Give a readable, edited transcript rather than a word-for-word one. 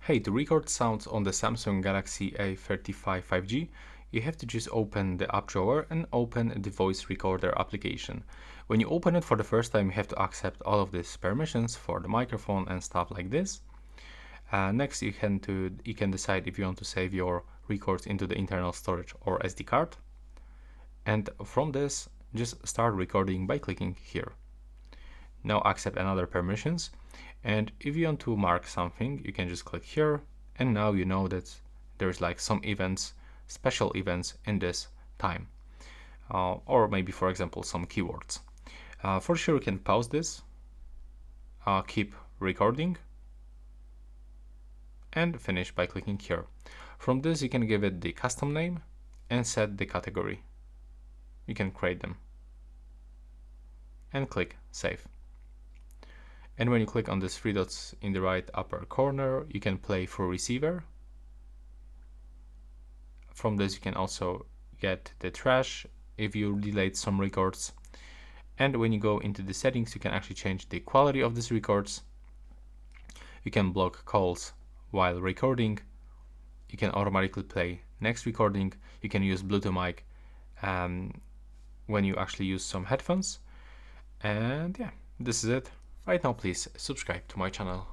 Hey, to record sounds on the Samsung Galaxy A35 5G, you have to just open the app drawer and open the voice recorder application. When you open it for the first time, you have to accept all of these permissions for the microphone and stuff like this. Next, you can decide if you want to save your records into the internal storage or SD card. And from this, just start recording by clicking here. Now accept another permissions, and if you want to mark something, you can just click here, and now you know that there's like some events, special events in this time, or maybe for example some keywords. For sure you can pause this, keep recording, and finish by clicking here. From this you can give it the custom name and set the category. You can create them and click save. And when you click on these three dots in the right upper corner, you can play through receiver. From this you can also get the trash if you delete some records. And when you go into the settings, you can actually change the quality of these records. You can block calls while recording. You can automatically play next recording. You can use Bluetooth mic when you actually use some headphones. And yeah, this is it. Right now, please subscribe to my channel.